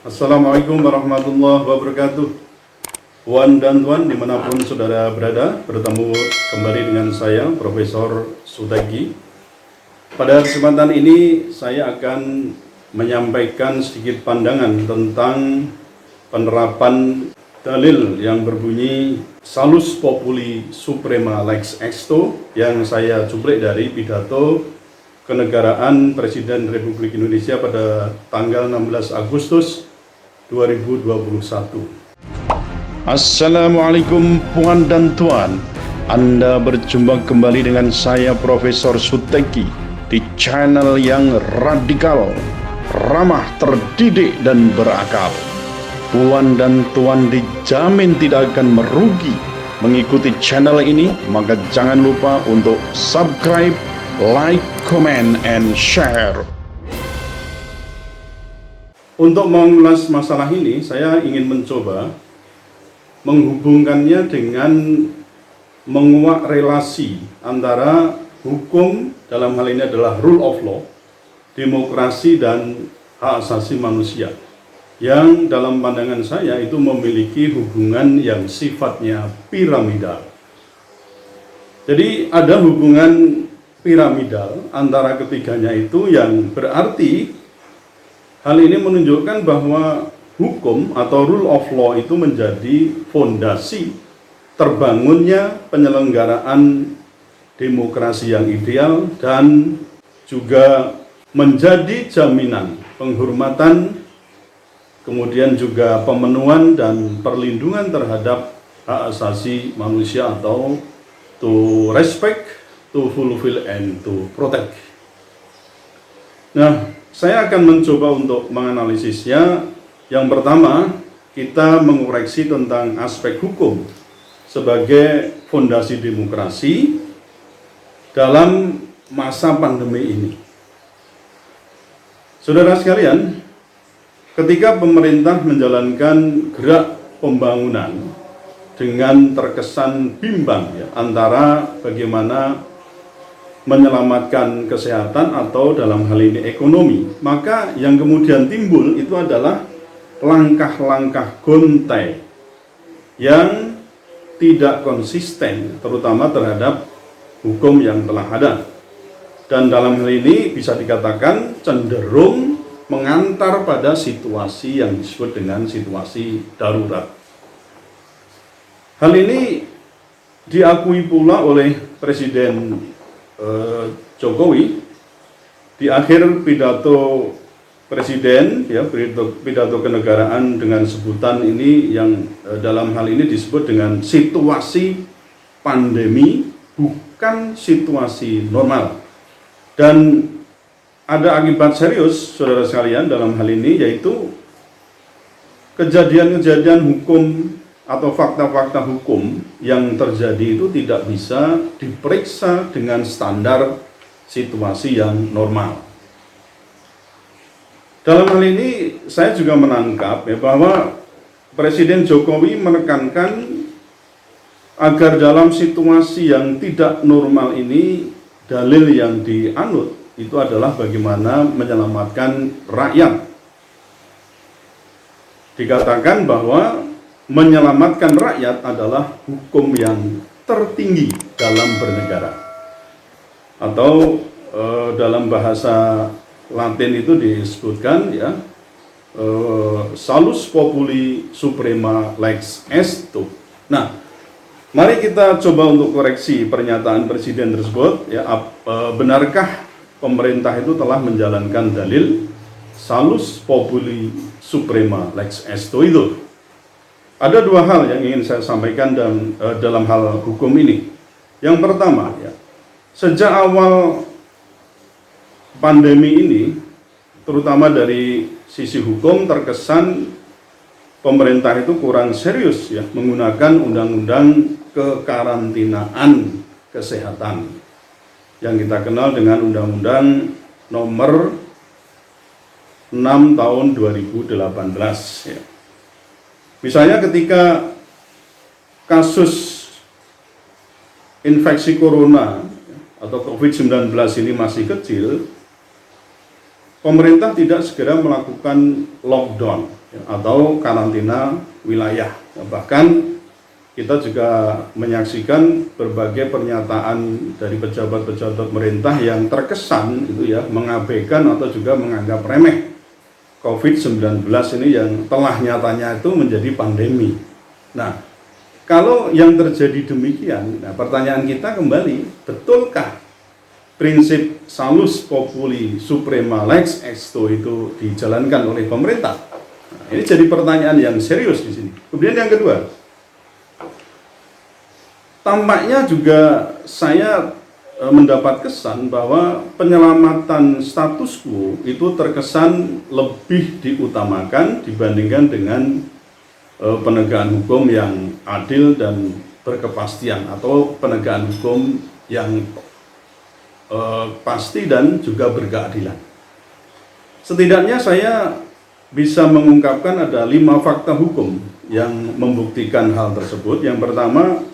Assalamualaikum warahmatullahi wabarakatuh. Puan dan tuan dimanapun saudara berada, bertemu kembali dengan saya Profesor Suteki. Pada kesempatan ini saya akan menyampaikan sedikit pandangan tentang penerapan dalil yang berbunyi Salus Populi Suprema Lex Exto yang saya cuplik dari pidato kenegaraan Presiden Republik Indonesia pada tanggal 16 Agustus 2021. Assalamualaikum puan dan tuan. Anda berjumpa kembali dengan saya Profesor Suteki di channel yang radikal, ramah, terdidik dan berakal. Puan dan tuan dijamin tidak akan merugi mengikuti channel ini, maka jangan lupa untuk subscribe, like, comment, and share. Untuk mengulas masalah ini, saya ingin mencoba menghubungkannya dengan menguak relasi antara hukum, dalam hal ini adalah rule of law, demokrasi, dan hak asasi manusia, yang dalam pandangan saya itu memiliki hubungan yang sifatnya piramidal. Jadi ada hubungan piramidal antara ketiganya itu, yang berarti hal ini menunjukkan bahwa hukum atau rule of law itu menjadi fondasi terbangunnya penyelenggaraan demokrasi yang ideal dan juga menjadi jaminan penghormatan, kemudian juga pemenuhan dan perlindungan terhadap hak asasi manusia atau to respect, to fulfill, and to protect. Nah, saya akan mencoba untuk menganalisisnya. Yang pertama, kita mengoreksi tentang aspek hukum sebagai fondasi demokrasi dalam masa pandemi ini. Saudara sekalian, ketika pemerintah menjalankan gerak pembangunan dengan terkesan bimbang antara bagaimana menyelamatkan kesehatan atau dalam hal ini ekonomi, maka yang kemudian timbul itu adalah langkah-langkah gontai yang tidak konsisten, terutama terhadap hukum yang telah ada, dan dalam hal ini bisa dikatakan cenderung mengantar pada situasi yang disebut dengan situasi darurat. Hal ini diakui pula oleh Presiden Jokowi di akhir pidato Presiden, pidato kenegaraan dengan sebutan ini yang dalam hal ini disebut dengan situasi pandemi, bukan situasi normal. Dan ada akibat serius, saudara sekalian, dalam hal ini, yaitu kejadian-kejadian hukum atau fakta-fakta hukum yang terjadi itu tidak bisa diperiksa dengan standar situasi yang normal. Dalam hal ini saya juga menangkap bahwa Presiden Jokowi menekankan agar dalam situasi yang tidak normal ini, dalil yang dianut itu adalah bagaimana menyelamatkan rakyat. Dikatakan bahwa menyelamatkan rakyat adalah hukum yang tertinggi dalam bernegara, atau dalam bahasa Latin itu disebutkan Salus Populi Suprema Lex Exto. Nah, mari kita coba untuk koreksi pernyataan Presiden tersebut. Benarkah pemerintah itu telah menjalankan dalil Salus Populi Suprema Lex Exto itu? Ada dua hal yang ingin saya sampaikan dalam hal hukum ini. Yang pertama, sejak awal pandemi ini, terutama dari sisi hukum, terkesan pemerintah itu kurang serius menggunakan undang-undang kekarantinaan kesehatan yang kita kenal dengan Undang-Undang Nomor 6 Tahun 2018. Misalnya ketika kasus infeksi corona atau COVID-19 ini masih kecil, pemerintah tidak segera melakukan lockdown ya, atau karantina wilayah. Bahkan kita juga menyaksikan berbagai pernyataan dari pejabat-pejabat pemerintah yang terkesan itu ya mengabaikan atau juga menganggap remeh COVID-19 ini yang telah nyatanya itu menjadi pandemi. Nah, kalau yang terjadi demikian, nah pertanyaan kita kembali, betulkah prinsip salus populi suprema lex esto itu dijalankan oleh pemerintah? Nah, ini jadi pertanyaan yang serius di sini. Kemudian yang kedua, tampaknya juga saya mendapat kesan bahwa penyelamatan status quo itu terkesan lebih diutamakan dibandingkan dengan penegakan hukum yang adil dan berkepastian atau penegakan hukum yang pasti dan juga berkeadilan. Setidaknya saya bisa mengungkapkan ada 5 fakta hukum yang membuktikan hal tersebut. Yang pertama,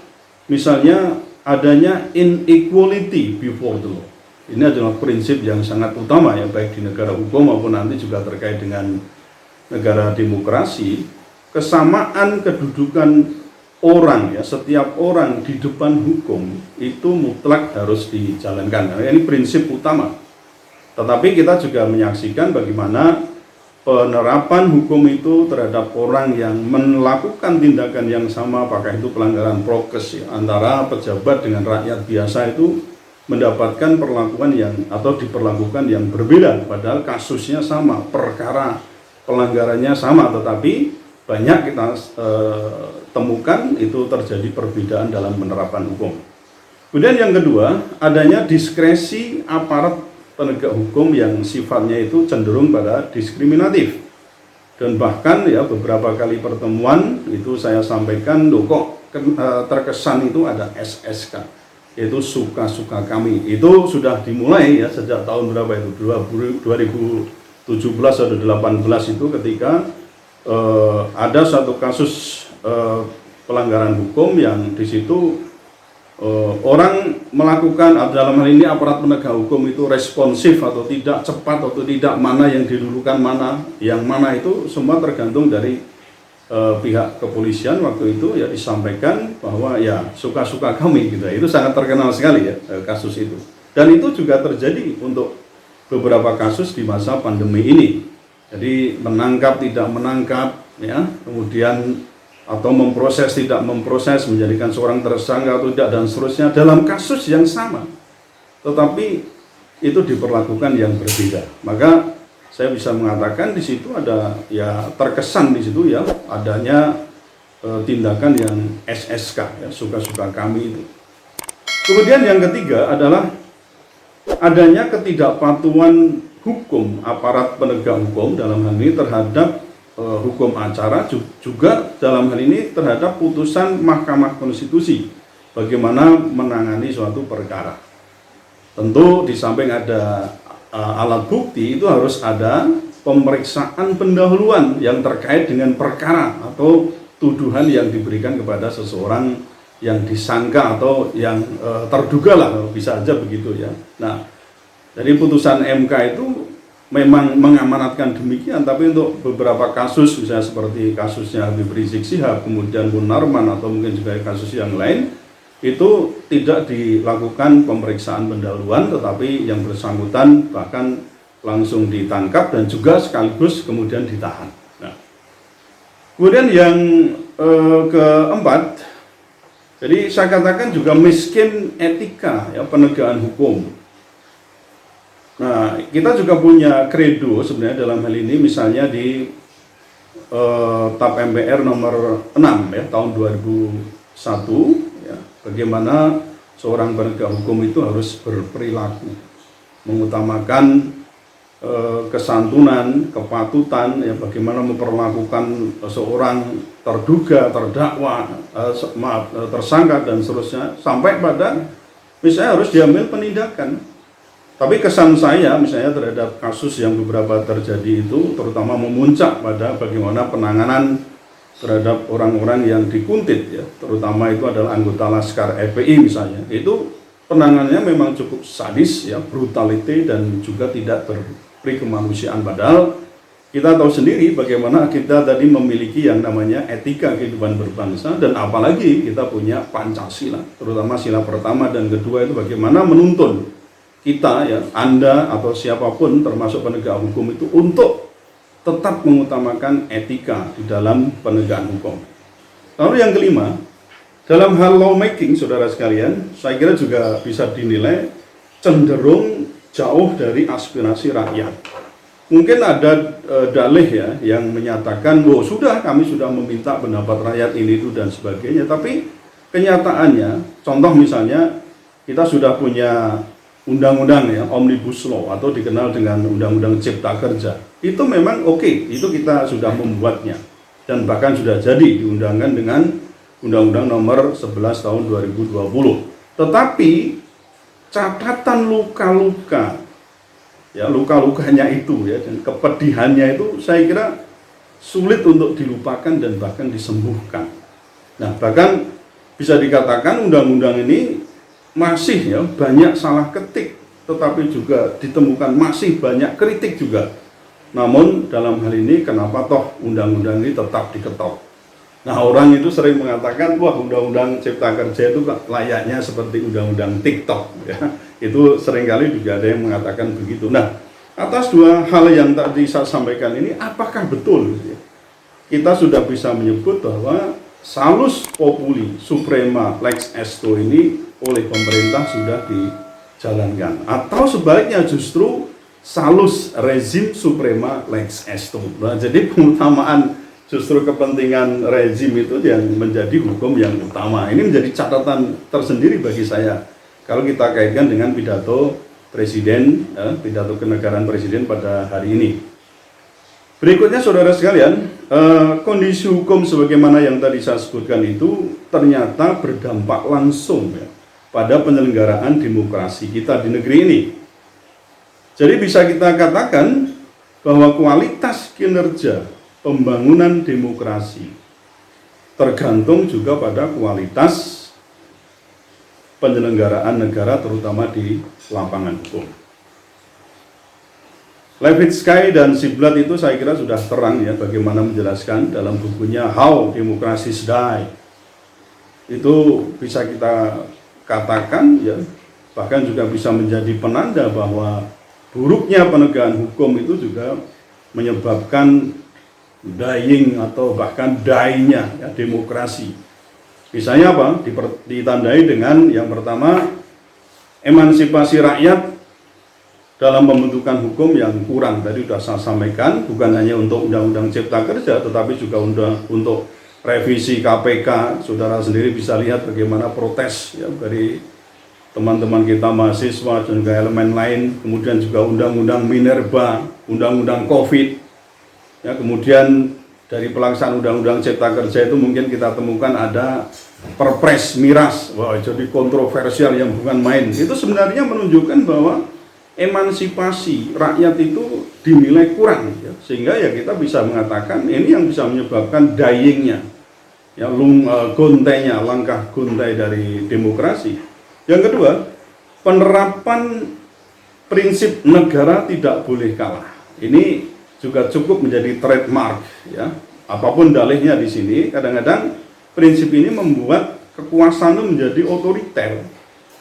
misalnya adanya inequality before the law. Ini adalah prinsip yang sangat utama ya, baik di negara hukum maupun nanti juga terkait dengan negara demokrasi. Kesamaan kedudukan orang ya, setiap orang di depan hukum itu mutlak harus dijalankan. Nah, ini prinsip utama. Tetapi kita juga menyaksikan bagaimana penerapan hukum itu terhadap orang yang melakukan tindakan yang sama, apakah itu pelanggaran prokes ya, antara pejabat dengan rakyat biasa itu mendapatkan perlakuan yang atau diperlakukan yang berbeda, padahal kasusnya sama, perkara pelanggarannya sama, tetapi banyak kita temukan itu terjadi perbedaan dalam penerapan hukum. Kemudian yang kedua, adanya diskresi aparat penegak hukum yang sifatnya itu cenderung pada diskriminatif. Dan bahkan ya beberapa kali pertemuan itu saya sampaikan, kok terkesan itu ada SSK, yaitu suka-suka kami. Itu sudah dimulai ya sejak tahun berapa itu, 2017 atau 2018 itu ketika ada satu kasus pelanggaran hukum yang di situ orang melakukan, dalam hal ini aparat penegak hukum itu responsif atau tidak, cepat atau tidak, mana yang didulukan, mana yang mana, itu semua tergantung dari pihak kepolisian waktu itu ya, disampaikan bahwa ya suka-suka kami gitu. Itu sangat terkenal sekali ya kasus itu. Dan itu juga terjadi untuk beberapa kasus di masa pandemi ini. Jadi menangkap tidak menangkap ya, kemudian atau memproses tidak memproses, menjadikan seorang tersangka atau tidak, dan seterusnya dalam kasus yang sama, tetapi itu diperlakukan yang berbeda. Maka saya bisa mengatakan di situ ada ya, terkesan di situ ya adanya tindakan yang SSK ya, suka-suka kami itu. Kemudian yang ketiga adalah adanya ketidakpatuhan hukum aparat penegak hukum dalam hal ini terhadap hukum acara, juga dalam hal ini terhadap putusan Mahkamah Konstitusi bagaimana menangani suatu perkara. Tentu di samping ada alat bukti, itu harus ada pemeriksaan pendahuluan yang terkait dengan perkara atau tuduhan yang diberikan kepada seseorang yang disangka atau yang terduga lah, bisa aja begitu ya. Nah, dari putusan MK itu memang mengamanatkan demikian, tapi untuk beberapa kasus misalnya seperti kasusnya Habib Rizik Syihab, kemudian Munarman, atau mungkin juga kasus yang lain, itu tidak dilakukan pemeriksaan pendahuluan, tetapi yang bersangkutan bahkan langsung ditangkap dan juga sekaligus kemudian ditahan. Nah, kemudian yang keempat, jadi saya katakan juga miskin etika ya, penegakan hukum. Nah, kita juga punya kredo sebenarnya dalam hal ini, misalnya di TAP MPR nomor 6 ya, tahun 2001 ya, bagaimana seorang penegak hukum itu harus berperilaku, mengutamakan kesantunan, kepatutan ya, bagaimana memperlakukan seorang terduga, terdakwa, tersangka dan seterusnya, sampai pada misalnya harus diambil penindakan. Tapi kesan saya misalnya terhadap kasus yang beberapa terjadi itu terutama memuncak pada bagaimana penanganan terhadap orang-orang yang dikuntit ya, terutama itu adalah anggota Laskar FPI misalnya. Itu penanganannya memang cukup sadis ya, brutality dan juga tidak pri kemanusiaan. Padahal kita tahu sendiri bagaimana kita tadi memiliki yang namanya etika kehidupan berbangsa, dan apalagi kita punya Pancasila, terutama sila pertama dan kedua itu bagaimana menuntun kita, ya, Anda atau siapapun termasuk penegak hukum itu untuk tetap mengutamakan etika di dalam penegakan hukum. Lalu yang kelima, dalam hal lawmaking, saudara sekalian, saya kira juga bisa dinilai cenderung jauh dari aspirasi rakyat. Mungkin ada dalih ya yang menyatakan, oh sudah, kami sudah meminta pendapat rakyat ini itu dan sebagainya. Tapi kenyataannya, contoh misalnya kita sudah punya undang-undang ya, Omnibus Law atau dikenal dengan Undang-Undang Cipta Kerja. Itu memang oke, itu kita sudah membuatnya dan bahkan sudah jadi diundangkan dengan Undang-Undang Nomor 11 Tahun 2020. Tetapi catatan luka-luka, ya luka-lukanya itu ya dan kepedihannya itu saya kira sulit untuk dilupakan dan bahkan disembuhkan. Nah, bahkan bisa dikatakan undang-undang ini masih ya banyak salah ketik, tetapi juga ditemukan masih banyak kritik juga. Namun dalam hal ini kenapa toh undang-undang ini tetap diketok? Nah, orang itu sering mengatakan, wah, undang-undang Cipta Kerja itu layaknya seperti undang-undang TikTok ya. Itu seringkali juga ada yang mengatakan begitu. Nah, atas dua hal yang tadi saya sampaikan ini, apakah betul kita sudah bisa menyebut bahwa Salus Populi Suprema Lex Esto ini oleh pemerintah sudah dijalankan, atau sebaliknya justru Salus Rezim Suprema Lex Esto? Nah, jadi pengutamaan justru kepentingan rezim itu yang menjadi hukum yang utama. Ini menjadi catatan tersendiri bagi saya kalau kita kaitkan dengan pidato presiden, pidato kenegaraan presiden pada hari ini. Berikutnya saudara sekalian, kondisi hukum sebagaimana yang tadi saya sebutkan itu ternyata berdampak langsung ya, pada penyelenggaraan demokrasi kita di negeri ini. Jadi bisa kita katakan bahwa kualitas kinerja pembangunan demokrasi tergantung juga pada kualitas penyelenggaraan negara, terutama di lapangan hukum. Levitsky dan Ziblatt itu saya kira sudah terang ya bagaimana menjelaskan dalam bukunya How Democracies Die. Itu bisa kita katakan ya, bahkan juga bisa menjadi penanda bahwa buruknya penegakan hukum itu juga menyebabkan dying atau bahkan die-nya ya, demokrasi. Misalnya apa? Ditandai dengan yang pertama, emansipasi rakyat dalam pembentukan hukum yang kurang. Tadi sudah saya sampaikan, bukan hanya untuk Undang-Undang Cipta Kerja, tetapi juga untuk revisi KPK. Saudara sendiri bisa lihat bagaimana protes ya, dari teman-teman kita mahasiswa dan juga elemen lain. Kemudian juga Undang-Undang Minerba, Undang-Undang COVID. Ya, kemudian dari pelaksanaan Undang-Undang Cipta Kerja itu mungkin kita temukan ada Perpres Miras, wah, jadi kontroversial yang bukan main. Itu sebenarnya menunjukkan bahwa emansipasi rakyat itu dinilai kurang, ya. Sehingga ya kita bisa mengatakan ini yang bisa menyebabkan dying-nya, ya, gontainya, langkah gontai dari demokrasi. Yang kedua, penerapan prinsip negara tidak boleh kalah. Ini juga cukup menjadi trademark ya. Apapun dalihnya di sini, kadang-kadang prinsip ini membuat kekuasaan itu menjadi otoriter.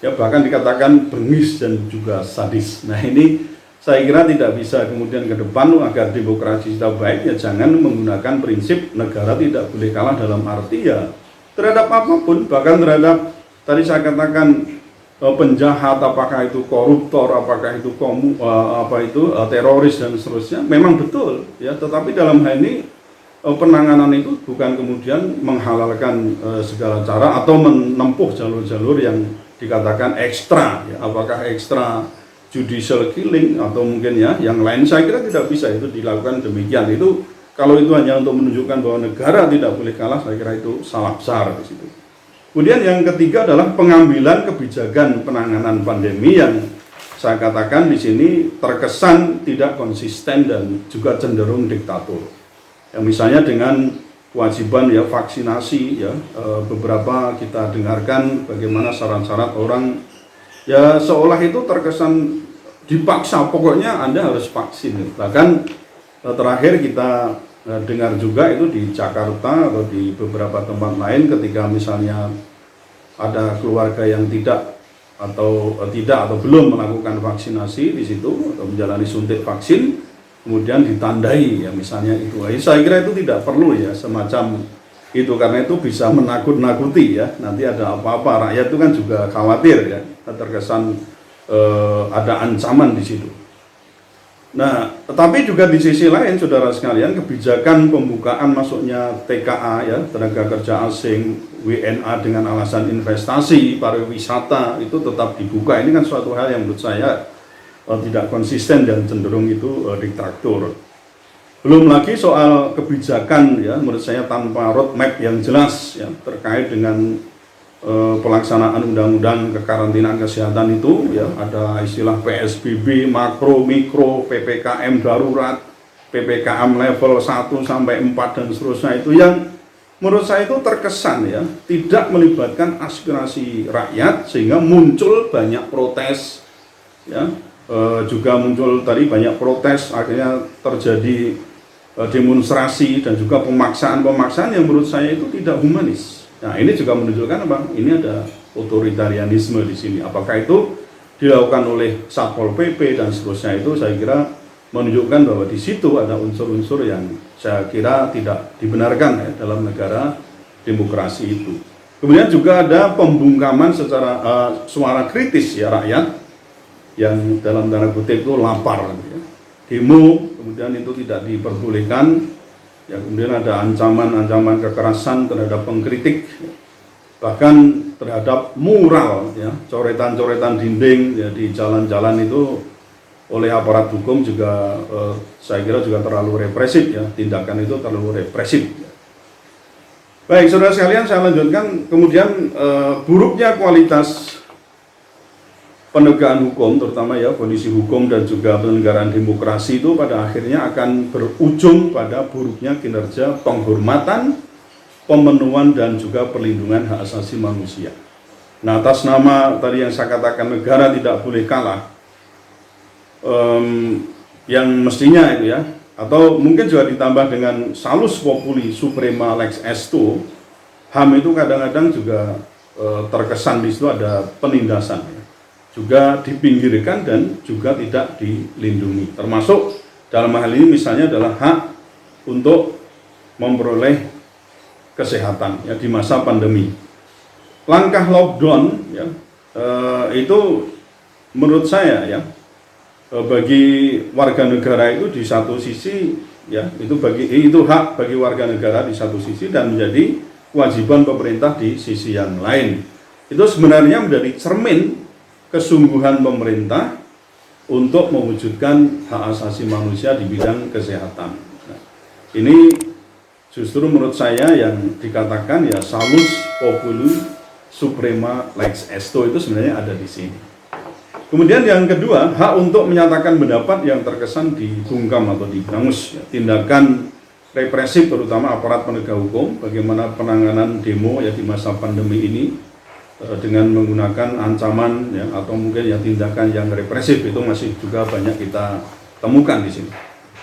Ya, bahkan dikatakan bengis dan juga sadis. Nah, ini saya kira tidak bisa kemudian ke depan agar demokrasi kita baik, ya jangan menggunakan prinsip negara tidak boleh kalah dalam arti ya terhadap apapun, bahkan terhadap tadi saya katakan penjahat, apakah itu koruptor, apakah itu teroris dan seterusnya, memang betul ya, tetapi dalam hal ini penanganan itu bukan kemudian menghalalkan segala cara atau menempuh jalur-jalur yang dikatakan ekstra ya, apakah ekstra judicial killing atau mungkin ya yang lain. Saya kira tidak bisa itu dilakukan demikian. Itu kalau itu hanya untuk menunjukkan bahwa negara tidak boleh kalah, saya kira itu salah besar di situ. Kemudian yang ketiga adalah pengambilan kebijakan penanganan pandemi yang saya katakan di sini terkesan tidak konsisten dan juga cenderung diktator. Ya, misalnya dengan kewajiban ya vaksinasi ya, beberapa kita dengarkan bagaimana syarat-syarat orang ya seolah itu terkesan dipaksa, pokoknya Anda harus vaksin. Bahkan terakhir kita dengar juga itu di Jakarta atau di beberapa tempat lain, ketika misalnya ada keluarga yang tidak atau belum melakukan vaksinasi di situ atau menjalani suntik vaksin, kemudian ditandai ya misalnya itu. Saya kira itu tidak perlu ya semacam itu, karena itu bisa menakut-nakuti ya. Nanti ada apa-apa, rakyat itu kan juga khawatir ya, terkesan ada ancaman di situ. Nah, tetapi juga di sisi lain, saudara sekalian, kebijakan pembukaan masuknya TKA ya, tenaga kerja asing, WNA dengan alasan investasi, pariwisata itu tetap dibuka. Ini kan suatu hal yang menurut saya tidak konsisten dan cenderung itu diktator. Belum lagi soal kebijakan ya, menurut saya tanpa roadmap yang jelas ya terkait dengan pelaksanaan undang-undang kekarantinaan kesehatan itu ya, ada istilah PSBB, makro, mikro, PPKM darurat, PPKM level 1 sampai 4 dan seterusnya, itu yang menurut saya itu terkesan ya tidak melibatkan aspirasi rakyat, sehingga muncul banyak protes ya, juga muncul tadi banyak protes, akhirnya terjadi demonstrasi dan juga pemaksaan yang menurut saya itu tidak humanis. Nah, ini juga menunjukkan apa? Ini ada otoritarianisme di sini. Apakah itu dilakukan oleh Satpol PP dan seterusnya, itu saya kira menunjukkan bahwa di situ ada unsur-unsur yang saya kira tidak dibenarkan ya dalam negara demokrasi itu. Kemudian juga ada pembungkaman secara suara kritis ya rakyat yang dalam tanda kutip itu lapar ya. Demo kemudian itu tidak diperbolehkan. Ya, kemudian ada ancaman-ancaman kekerasan terhadap pengkritik, bahkan terhadap mural, ya, coretan-coretan dinding ya, di jalan-jalan itu oleh aparat hukum juga saya kira juga terlalu represif ya, tindakan itu terlalu represif. Baik, saudara sekalian, saya lanjutkan. Kemudian buruknya kualitas penegakan hukum, terutama ya kondisi hukum dan juga penyelenggaraan demokrasi itu pada akhirnya akan berujung pada buruknya kinerja penghormatan, pemenuhan dan juga perlindungan hak asasi manusia. Nah, atas nama tadi yang saya katakan negara tidak boleh kalah, yang mestinya itu ya, atau mungkin juga ditambah dengan salus populi suprema lex esto, HAM itu kadang-kadang juga terkesan di situ ada penindasan. Juga dipinggirkan dan juga tidak dilindungi, termasuk dalam hal ini misalnya adalah hak untuk memperoleh kesehatan ya di masa pandemi. Langkah lockdown ya itu menurut saya ya bagi warga negara itu di satu sisi ya itu hak bagi warga negara di satu sisi, dan menjadi kewajiban pemerintah di sisi yang lain. Itu sebenarnya menjadi cermin kesungguhan pemerintah untuk mewujudkan hak asasi manusia di bidang kesehatan. Nah, ini justru menurut saya yang dikatakan ya salus populi suprema lex esto itu sebenarnya ada di sini. Kemudian yang kedua, hak untuk menyatakan pendapat yang terkesan dibungkam atau diberangus ya, tindakan represif terutama aparat penegak hukum, bagaimana penanganan demo ya di masa pandemi ini dengan menggunakan ancaman ya, atau mungkin ya tindakan yang represif, itu masih juga banyak kita temukan di sini.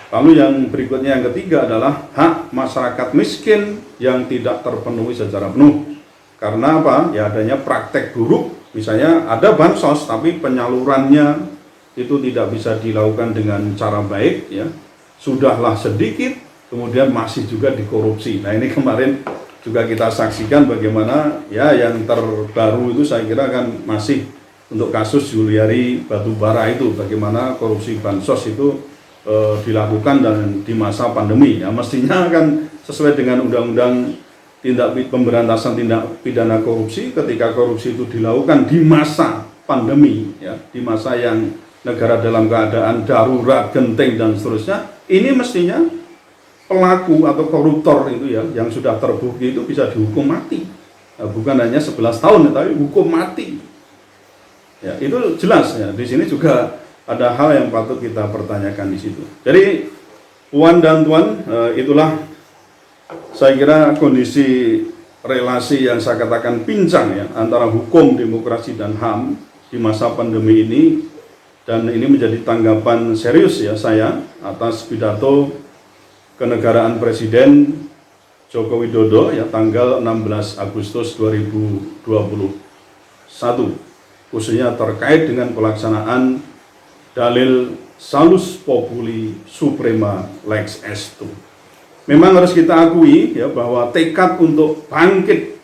Lalu yang berikutnya yang ketiga adalah hak masyarakat miskin yang tidak terpenuhi secara penuh. Karena apa? Ya adanya praktek buruk, misalnya ada bansos tapi penyalurannya itu tidak bisa dilakukan dengan cara baik ya. Sudahlah sedikit, kemudian masih juga dikorupsi. Nah, ini kemarin juga kita saksikan bagaimana ya yang terbaru itu saya kira kan masih untuk kasus Juliari Batubara itu, bagaimana korupsi bansos itu dilakukan dan di masa pandemi ya, mestinya kan sesuai dengan undang-undang pemberantasan tindak pidana korupsi. Ketika korupsi itu dilakukan di masa pandemi ya, di masa yang negara dalam keadaan darurat, genting dan seterusnya, ini mestinya pelaku atau koruptor itu ya yang sudah terbukti itu bisa dihukum mati. Nah, bukan hanya 11 tahun tapi hukum mati. Ya, itu jelas ya. Di sini juga ada hal yang patut kita pertanyakan di situ. Jadi puan dan tuan, itulah saya kira kondisi relasi yang saya katakan pincang ya antara hukum, demokrasi dan HAM di masa pandemi ini, dan ini menjadi tanggapan serius ya saya atas pidato kenegaraan Presiden Joko Widodo ya tanggal 16 Agustus 2021, khususnya terkait dengan pelaksanaan dalil Salus Populi Suprema Lex Esto. Memang harus kita akui ya bahwa tekad untuk bangkit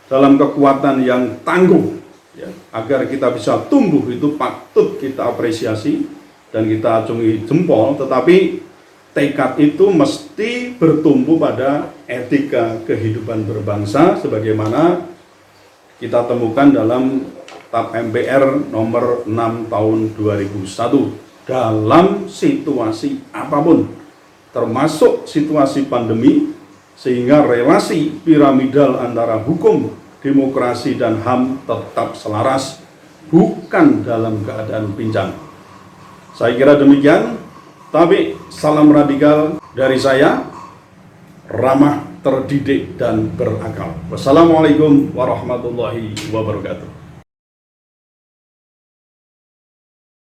dalam kekuatan yang tangguh ya, agar kita bisa tumbuh itu patut kita apresiasi dan kita acungi jempol, tetapi tekad itu mesti bertumbuh pada etika kehidupan berbangsa sebagaimana kita temukan dalam TAP MPR nomor 6 tahun 2001 dalam situasi apapun, termasuk situasi pandemi, sehingga relasi piramidal antara hukum, demokrasi, dan HAM tetap selaras, bukan dalam keadaan pincang. Saya kira demikian. Tapi salam radikal dari saya, ramah, terdidik, dan berakal. Wassalamualaikum warahmatullahi wabarakatuh.